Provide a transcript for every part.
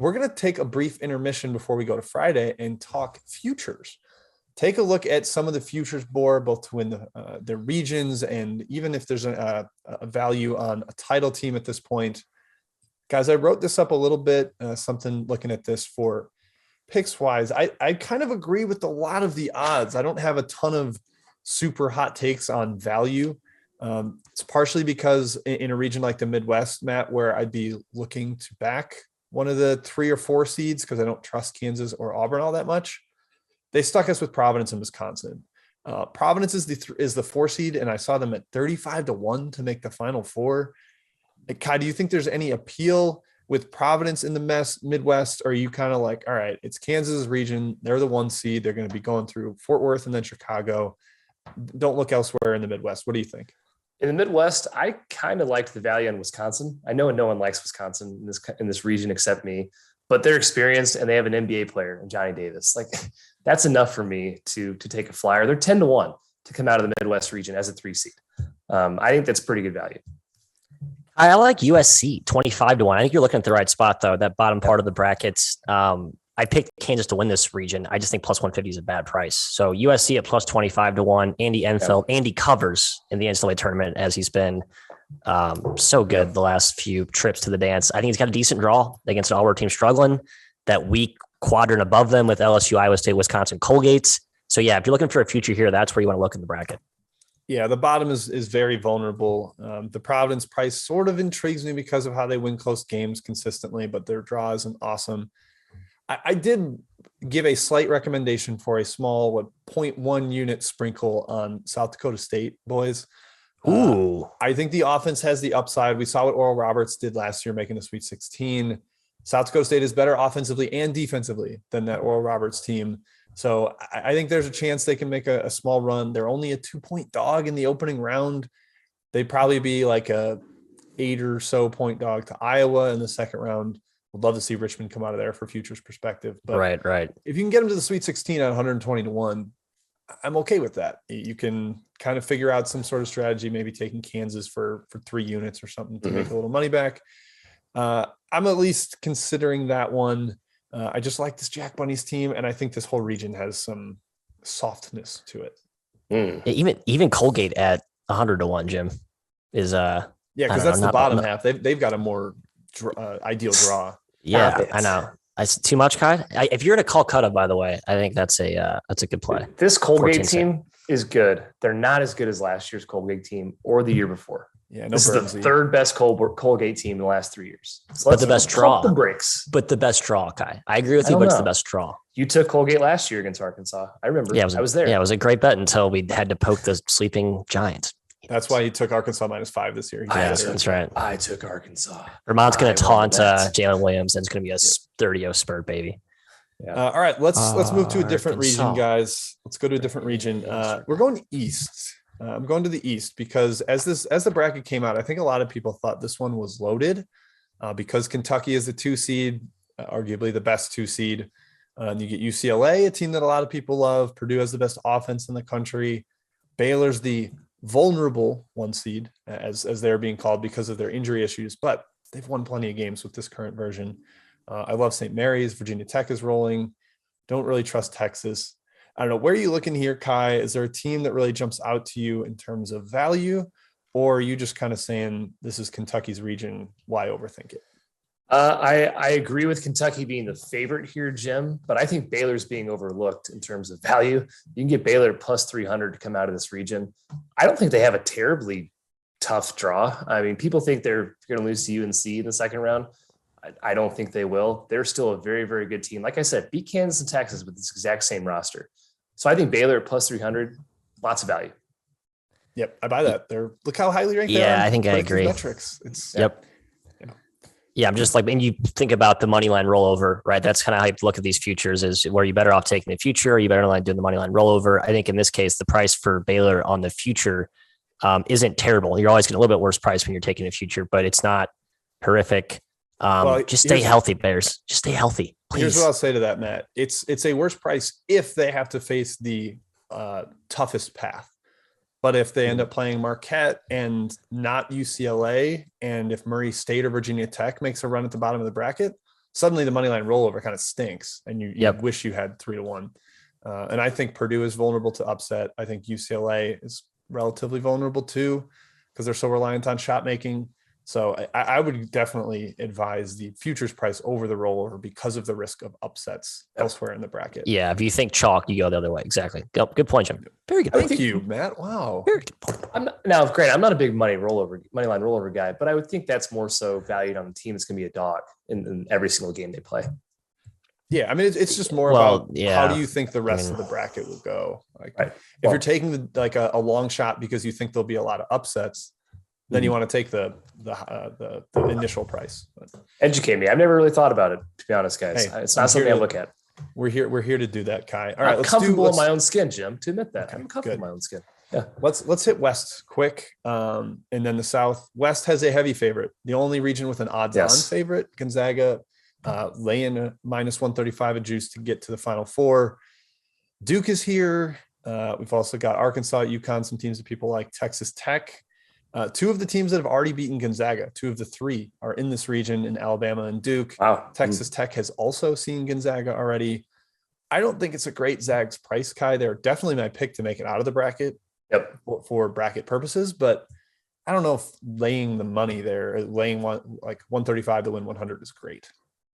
we're going to take a brief intermission before we go to Friday and talk futures. Take a look at some of the futures board, both to win the regions, and even if there's a value on a title team at this point. Guys, I wrote this up a little bit, something looking at this for picks wise. I kind of agree with a lot of the odds. I don't have a ton of super hot takes on value. It's partially because in a region like the Midwest, Matt, where I'd be looking to back one of the 3 or 4 seeds because I don't trust Kansas or Auburn all that much. They stuck us with Providence and Wisconsin. Providence is the 4 seed, and I saw them at 35-1 to make the Final Four. Kai, do you think there's any appeal with Providence in the Midwest? Or are you kind of like, all right, it's Kansas region. They're the 1 seed. They're going to be going through Fort Worth and then Chicago. Don't look elsewhere in the Midwest. What do you think? In the Midwest, I kind of liked the value on Wisconsin. I know no one likes Wisconsin in this region except me, but they're experienced and they have an NBA player in Johnny Davis. Like, that's enough for me to take a flyer. They're 10-1 to come out of the Midwest region as a 3 seed. I think that's pretty good value. I like USC 25-1. I think you're looking at the right spot though. That bottom part of the brackets. I picked Kansas to win this region. I just think plus 150 is a bad price. So USC at plus 25-1. Andy Enfield. Andy covers in the NCAA tournament as he's been so good the last few trips to the dance. I think he's got a decent draw against an all-world team struggling. That weak quadrant above them with LSU, Iowa State, Wisconsin, Colgate. So yeah, if you're looking for a future here, that's where you want to look in the bracket. Yeah, the bottom is very vulnerable. The Providence price sort of intrigues me because of how they win close games consistently, but their draw isn't awesome. I did give a slight recommendation for a small 0.1 unit sprinkle on South Dakota State, boys. Ooh. I think the offense has the upside. We saw what Oral Roberts did last year, making the Sweet 16. South Dakota State is better offensively and defensively than that Oral Roberts team. So I think there's a chance they can make a small run. They're only a 2-point dog in the opening round. They'd probably be like a 8 or so point dog to Iowa in the second round. Would love to see Richmond come out of there for futures perspective. But right. If you can get them to the Sweet 16 at 120-1, I'm okay with that. You can kind of figure out some sort of strategy, maybe taking Kansas for 3 units or something to make a little money back. I'm at least considering that one. I just like this Jack Bunny's team, and I think this whole region has some softness to it. Yeah, even Colgate at 100-1, Jim, is because that's the bottom half. They've got a more ideal draw. Yeah, I know. It's too much, Kai. If you're in a Calcutta, by the way, I think that's a good play. This Colgate team is good. They're not as good as last year's Colgate team or the year before. Yeah, this is the 3rd best Colgate team in the last 3 years. So but the best draw. The breaks. But the best draw, Kai. I agree with you, but it's the best draw. You took Colgate last year against Arkansas. I remember. Yeah, I was there. Yeah, it was a great bet until we had to poke the sleeping giant. That's why he took Arkansas -5 this year. That's right. I took Arkansas. Vermont's going to taunt Jalen Williams, and it's going to be a 30-0 spurt, baby. Yeah. All right, let's move to a different region, guys. Let's go to a different region. We're going east. I'm going to the east because as the bracket came out, I think a lot of people thought this one was loaded because Kentucky is the 2 seed, arguably the best 2 seed. And you get UCLA, a team that a lot of people love. Purdue has the best offense in the country. Baylor's the vulnerable 1 seed, as they're being called because of their injury issues, but they've won plenty of games with this current version. I love St. Mary's. Virginia Tech is rolling. Don't really trust Texas. I don't know. Where are you looking here, Kai? Is there a team that really jumps out to you in terms of value, or are you just kind of saying this is Kentucky's region? Why overthink it? I agree with Kentucky being the favorite here, Jim, but I think Baylor's being overlooked in terms of value. You can get Baylor plus 300 to come out of this region. I don't think they have a terribly tough draw. I mean, people think they're going to lose to UNC in the second round. I don't think they will. They're still a very, very good team. Like I said, beat Kansas and Texas with this exact same roster. So I think Baylor at plus 300, lots of value. Yep, I buy that. Look how highly ranked they are. Yeah, I think I agree. Metrics. Yeah, I'm just like, and you think about the money line rollover, right? That's kind of how you look at these futures is where you better off taking the future, or you better not doing the money line rollover. I think in this case, the price for Baylor on the future isn't terrible. You're always getting a little bit worse price when you're taking the future, but it's not horrific. Just stay healthy, Bears. Just stay healthy, please. Here's what I'll say to that, Matt. It's a worse price if they have to face the toughest path. But if they end up playing Marquette and not UCLA, and if Murray State or Virginia Tech makes a run at the bottom of the bracket, suddenly the money line rollover kind of stinks, and you Yep. wish you had 3-1. And I think Purdue is vulnerable to upset. I think UCLA is relatively vulnerable too, because they're so reliant on shot making. So I would definitely advise the futures price over the rollover because of the risk of upsets elsewhere in the bracket. Yeah, if you think chalk, you go the other way. Exactly. Good point, Jim. Very good. Thank you, Matt. Wow. Very good point. I'm not a big money line rollover guy, but I would think that's more so valued on the team that's going to be a dog in every single game they play. Yeah, I mean, it's just more about how do you think the rest of the bracket will go? Like, if you're taking a long shot because you think there'll be a lot of upsets, then you want to take the initial price. But educate me. I've never really thought about it, to be honest, guys. Hey, it's not something I look at. We're here to do that, Kai. All right, I'm comfortable in my own skin, Jim. To admit that, I'm comfortable in my own skin. Yeah. Let's hit West quick, and then the South. West has a heavy favorite. The only region with an odds-on favorite, Gonzaga, laying a -135 a juice to get to the Final Four. Duke is here. We've also got Arkansas, UConn, some teams that people like, Texas Tech. Two of the teams that have already beaten Gonzaga, 2 of the 3 are in this region in Alabama and Duke. Wow. Texas Tech has also seen Gonzaga already. I don't think it's a great Zags price, Kai. They're definitely my pick to make it out of the bracket for bracket purposes, but I don't know if laying the money there, laying 135 to win 100 is great.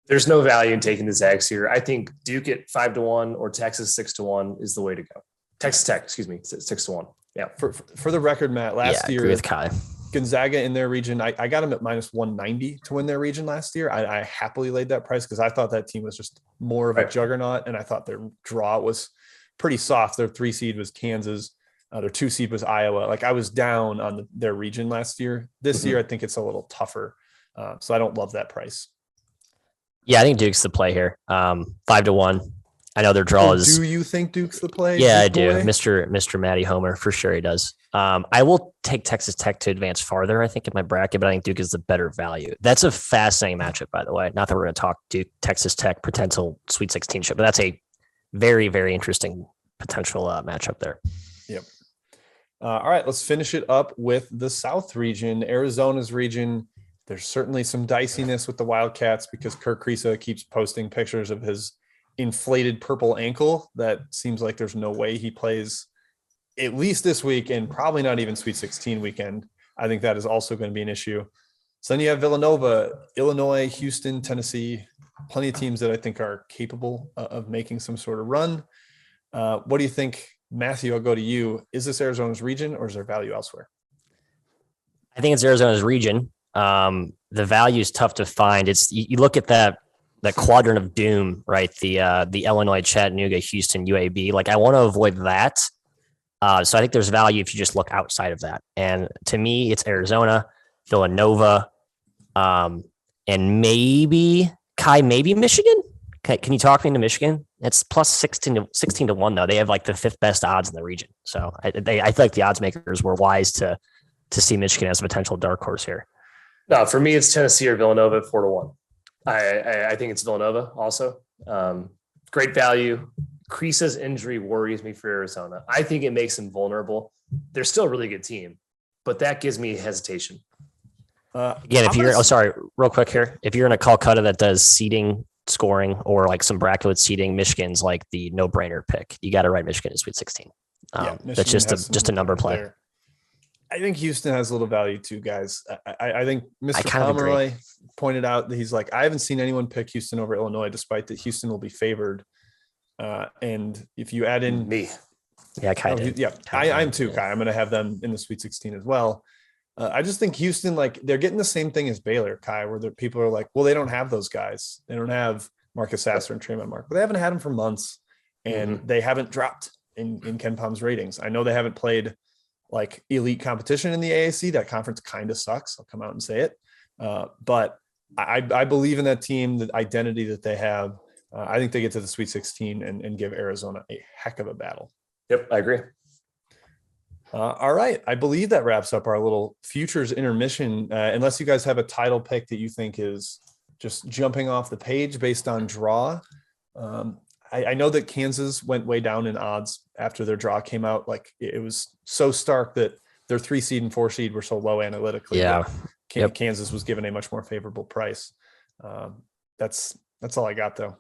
There's no value in taking the Zags here. I think Duke at 5-1 or Texas 6-1 is the way to go. Texas Tech, 6-1. Yeah. For the record, Matt, last year with Kai, Gonzaga in their region, I got them at -190 to win their region last year. I happily laid that price because I thought that team was just more of a juggernaut, and I thought their draw was pretty soft. Their 3 seed was Kansas. Their 2 seed was Iowa. Like, I was down on their region last year. This year, I think it's a little tougher. So I don't love that price. Yeah, I think Duke's the play here. 5-1. I know their draw is. Do you think Duke's the play? Yeah, I do. Mr. Matty Homer, for sure he does. I will take Texas Tech to advance farther, I think, in my bracket, but I think Duke is the better value. That's a fascinating matchup, by the way. Not that we're going to talk Duke, Texas Tech, potential Sweet 16 ship, but that's a very, very interesting potential matchup there. Yep. All right, let's finish it up with the South region, Arizona's region. There's certainly some diciness with the Wildcats because Kirk Kriisa keeps posting pictures of his inflated purple ankle that seems like there's no way he plays at least this week, and probably not even Sweet 16 weekend. I think that is also going to be an issue. So then you have Villanova, Illinois, Houston, Tennessee, plenty of teams that I think are capable of making some sort of run. What do you think, Matthew? I'll go to you. Is this Arizona's region, or is there value elsewhere? I think it's Arizona's region. The value is tough to find. It's you look at that quadrant of doom, right? The Illinois, Chattanooga, Houston, UAB. Like, I want to avoid that. So I think there's value if you just look outside of that. And to me, it's Arizona, Villanova, and maybe Michigan. Okay, can you talk me into Michigan? It's plus 16 to 1 though. They have like the 5th best odds in the region. So I feel like the odds makers were wise to see Michigan as a potential dark horse here. No, for me, it's Tennessee or Villanova at 4-1. I think it's Villanova also. Great value. Kriisa's injury worries me for Arizona. I think it makes them vulnerable. They're still a really good team, but that gives me hesitation. Again, real quick here. If you're in a Calcutta that does seeding, scoring, or like some bracket with seeding, Michigan's like the no-brainer pick. You got to write Michigan in Sweet 16. That's just a number play. There. I think Houston has a little value too, guys. I think Mr. Pomeroy pointed out that he's like, I haven't seen anyone pick Houston over Illinois, despite that Houston will be favored. And if you add in me, I'm too, Kai. I'm going to have them in the Sweet 16 as well. I just think Houston, like, they're getting the same thing as Baylor, Kai, where people are like, well, they don't have those guys. They don't have Marcus Sasser and Tremont Mark, but they haven't had them for months, and they haven't dropped in Ken Palm's ratings. I know they haven't played like elite competition in the AAC. That conference kind of sucks. I'll come out and say it. But I believe in that team, the identity that they have. I think they get to the Sweet 16 and give Arizona a heck of a battle. Yep, I agree. All right. I believe that wraps up our little futures intermission. Unless you guys have a title pick that you think is just jumping off the page based on draw. I know that Kansas went way down in odds after their draw came out. Like, it was so stark that their 3 seed and 4 seed were so low analytically. Yeah. Kansas was given a much more favorable price. That's That's all I got though.